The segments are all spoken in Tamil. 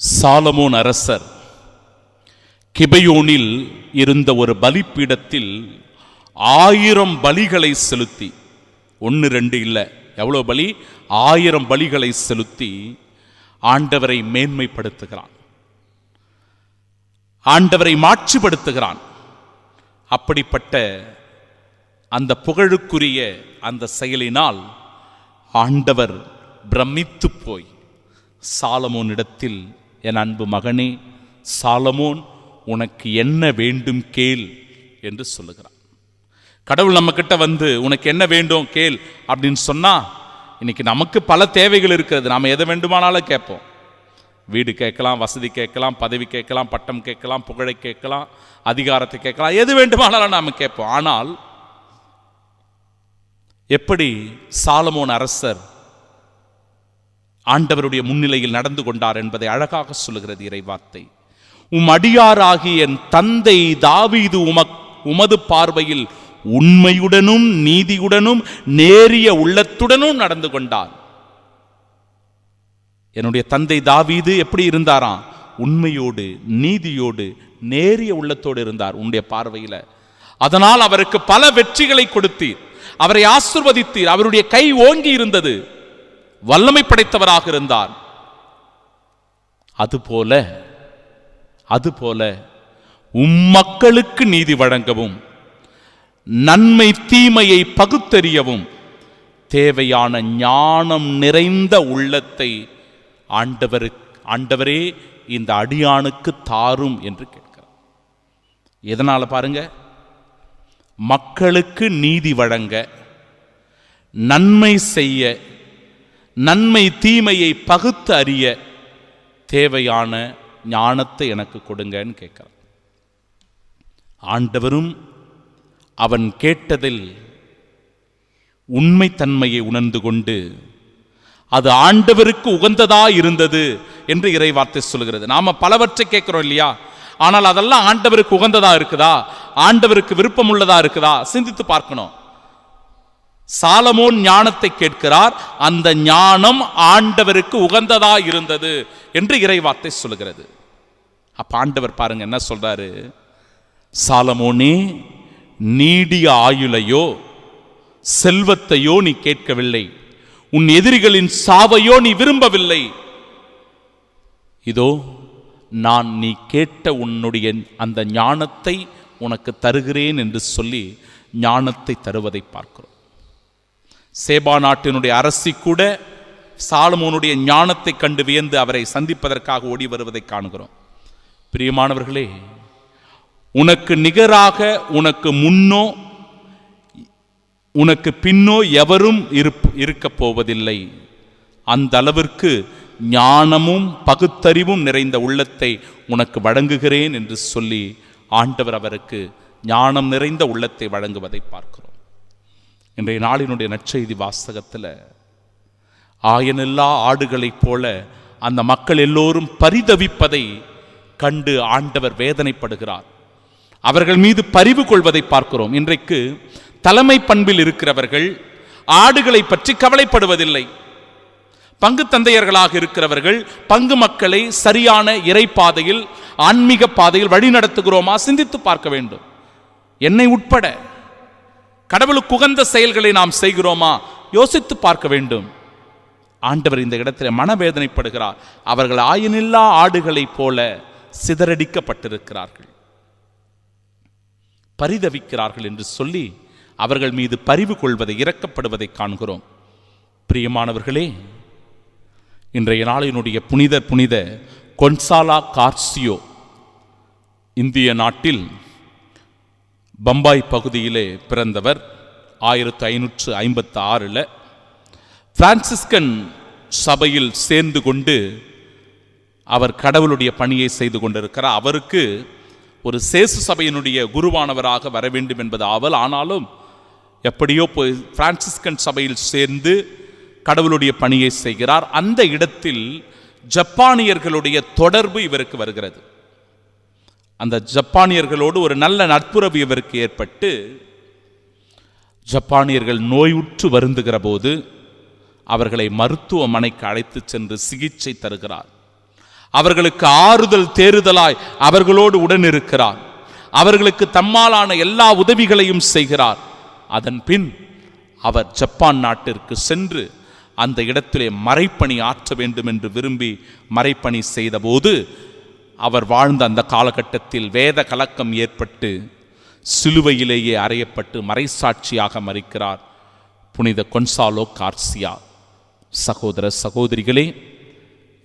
சாலமோன் அரசர் கிபையோனில் இருந்த ஒரு பலிப்பீடத்தில் 1000 பலிகளை செலுத்தி, 1 2 இல்லை, எவ்வளவு பலி? 1000 பலிகளை செலுத்தி ஆண்டவரை மேன்மைப்படுத்துகிறான், ஆண்டவரை மாட்சிப்படுத்துகிறான். அப்படிப்பட்ட அந்த புகழுக்குரிய அந்த செயலினால் ஆண்டவர் பிரமித்து போய் சாலமோனிடத்தில், என் அன்பு மகனே சாலமோன், உனக்கு என்ன வேண்டும் கேள் என்று சொல்லுகிறான். கடவுள் நம்ம கிட்ட வந்து உனக்கு என்ன வேண்டும் கேள் அப்படின்னு சொன்னா, இன்னைக்கு நமக்கு பல தேவைகள் இருக்கிறது. நாம் எதை வேண்டுமானாலும் கேட்போம். வீடு கேட்கலாம், வசதி கேட்கலாம், பதவி கேட்கலாம், பட்டம் கேட்கலாம், புகழை கேட்கலாம், அதிகாரத்தை கேட்கலாம், எது வேண்டுமானாலும் நாம் கேட்போம். ஆனால் எப்படி சாலமோன் அரசர் ஆண்டவருடைய முன்னிலையில் நடந்து கொண்டார் என்பதை அழகாக சொல்லுகிறது இறைவார்த்தை. அடியாராகிய என் தந்தை தாவீது உமது பார்வையில் உண்மையுடனும் நீதியுடனும் நேரிய உள்ளத்துடனும் நடந்து கொண்டார். என்னுடைய தந்தை தாவீது எப்படி இருந்தாராம்? உண்மையோடு நீதியோடு நேரிய உள்ளத்தோடு இருந்தார் உன்னுடைய பார்வையில். அதனால் அவருக்கு பல வெற்றிகளை கொடுத்தீர், அவரை ஆசீர்வதித்தீர், அவருடைய கை ஓங்கி இருந்தது, வல்லமை படைத்தவராக இருந்தார். அதுபோல மக்களுக்கு நீதி வழங்கவும் நன்மை தீமையை பகுத்தறியவும் தேவையான ஞானம் நிறைந்த உள்ளத்தை ஆண்டவரே இந்த அடியானுக்கு தாரும் என்று கேட்கிறார். எதனால பாருங்க, மக்களுக்கு நீதி வழங்க, நன்மை செய்ய, நன்மை தீமையை பகுத்து அறிய தேவையான ஞானத்தை எனக்கு கொடுங்கன்னு கேட்கிறார். ஆண்டவரும் அவன் கேட்டதில் உண்மைத்தன்மையை உணர்ந்து கொண்டு அது ஆண்டவருக்கு உகந்ததா இருந்தது என்று இறைவார்த்தை சொல்கிறது. நாம பலவற்றை கேட்கிறோம் இல்லையா? ஆனால் அதெல்லாம் ஆண்டவருக்கு உகந்ததா இருக்குதா, ஆண்டவருக்கு விருப்பம் உள்ளதா இருக்குதா சிந்தித்து பார்க்கணும். சாலமோன் ஞானத்தை கேட்கிறார், அந்த ஞானம் ஆண்டவருக்கு உகந்ததா இருந்தது என்று இறைவார்த்தை சொல்கிறது. அப்ப ஆண்டவர் பாருங்க என்ன சொல்றாரு, சாலமோனே, நீடிய ஆயுளையோ செல்வத்தையோ நீ கேட்கவில்லை, உன் எதிரிகளின் சாவையோ நீ விரும்பவில்லை. இதோ நான் நீ கேட்ட உன்னுடைய அந்த ஞானத்தை உனக்கு தருகிறேன் என்று சொல்லி ஞானத்தை தருவதை பார்க்கிறோம். சேபா நாட்டினுடைய அரசி கூட சாலமோனுடைய ஞானத்தை கண்டு வியந்து அவரை சந்திப்பதற்காக ஓடி வருவதை காணுகிறோம். பிரியமானவர்களே, உனக்கு நிகராக உனக்கு முன்னோ உனக்கு பின்னோ எவரும் இருக்கப் போவதில்லை. அந்த அளவிற்கு ஞானமும் பகுத்தறிவும் நிறைந்த உள்ளத்தை உனக்கு வழங்குகிறேன் என்று சொல்லி ஆண்டவர் அவருக்கு ஞானம் நிறைந்த உள்ளத்தை வழங்குவதை பார்க்கிறோம். இன்றைய நாளினுடைய நற்செய்தி வாசகத்தில் ஆயனில்லா ஆடுகளைப் போல அந்த மக்கள் எல்லோரும் பரிதவிப்பதை கண்டு ஆண்டவர் வேதனைப்படுகிறார். அவர்கள் மீது பரிவு கொள்வதை பார்க்கிறோம். இன்றைக்கு தலைமை பண்பில் இருக்கிறவர்கள் ஆடுகளை பற்றி கவலைப்படுவதில்லை. பங்கு தந்தையர்களாக இருக்கிறவர்கள் பங்கு மக்களை சரியான இறை பாதையில், ஆன்மீக பாதையில் வழி நடத்துகிறோமா சிந்தித்து பார்க்க வேண்டும். என்னை உட்பட கடவுளுக்கு உகந்த செயல்களை நாம் செய்கிறோமா யோசித்து பார்க்க வேண்டும். ஆண்டவர் இந்த இடத்தில் மனவேதனைப்படுகிறார். அவர்கள் ஆயனில்லா ஆடுகளைப் போல சிதறடிக்கப்பட்டிருக்கிறார்கள், பரிதவிக்கிறார்கள் என்று சொல்லி அவர்கள் மீது பரிவு கொள்வதை, இரக்கப்படுவதை காண்கிறோம். பிரியமானவர்களே, இன்றைய நாளினுடைய புனித கொன்சாலா கார்சியோ இந்திய நாட்டில் பம்பாய் பகுதியிலே பிறந்தவர். 1556 பிரான்சிஸ்கன் சபையில் சேர்ந்து கொண்டு அவர் கடவுளுடைய பணியை செய்து கொண்டிருக்கிறார். அவருக்கு ஒரு சேசு சபையினுடைய குருவானவராக வர வேண்டும் என்பது ஆவல். ஆனாலும் எப்படியோ போய் பிரான்சிஸ்கன் சபையில் சேர்ந்து கடவுளுடைய பணியை செய்கிறார். அந்த இடத்தில் ஜப்பானியர்களுடைய தொடர்பு இவருக்கு வருகிறது. அந்த ஜப்பானியர்களோடு ஒரு நல்ல நட்புறவு இவருக்கு ஏற்பட்டு, ஜப்பானியர்கள் நோயுற்று வருந்துகிற போது அவர்களை மருத்துவமனைக்கு அழைத்து சென்று சிகிச்சை தருகிறார். அவர்களுக்கு ஆறுதல் தேறுதலாய் அவர்களோடு உடனிருக்கிறார். அவர்களுக்கு தம்மாலான எல்லா உதவிகளையும் செய்கிறார். அதன் பின் அவர் ஜப்பான் நாட்டிற்கு சென்று அந்த இடத்திலே மறைப்பணி ஆற்ற வேண்டும் என்று விரும்பி மறைப்பணி செய்தபோது அவர் வாழ்ந்த அந்த காலகட்டத்தில் வேத கலக்கம் ஏற்பட்டு சிலுவையிலேயே அறையப்பட்டு மறைசாட்சியாக மரிக்கிறார் புனித கொன்சாலோ கார்சியா. சகோதர சகோதரிகளே,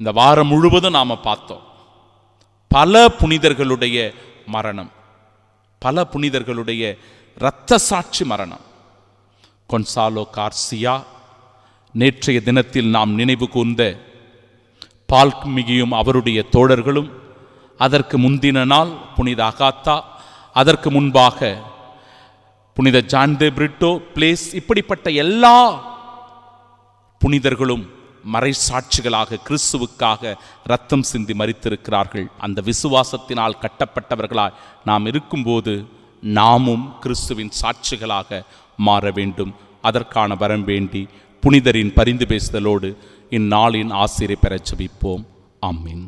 இந்த வாரம் முழுவதும் நாம் பார்த்தோம் பல புனிதர்களுடைய மரணம், பல புனிதர்களுடைய இரத்த சாட்சி மரணம். கொன்சாலோ கார்சியா, நேற்றைய தினத்தில் நாம் நினைவு கூர்ந்த பால்மிகியும் அவருடைய தோழர்களும், அதற்கு முந்தின நாள் புனித அகாத்தா, அதற்கு முன்பாக புனித ஜான் தே பிரிட்டோ பிளேஸ், இப்படிப்பட்ட எல்லா புனிதர்களும் மறைசாட்சிகளாக கிறிஸ்துவுக்காக இரத்தம் சிந்தி மரித்திருக்கிறார்கள். அந்த விசுவாசத்தினால் கட்டப்பட்டவர்களாய் நாம் இருக்கும்போது நாமும் கிறிஸ்துவின் சாட்சிகளாக மாற வேண்டும். அதற்கான வரம் வேண்டி புனிதரின் பரிந்து பேசுதலோடு இந்நாளின் ஆசிரை பெறச் ஜெபிப்போம். ஆமென்.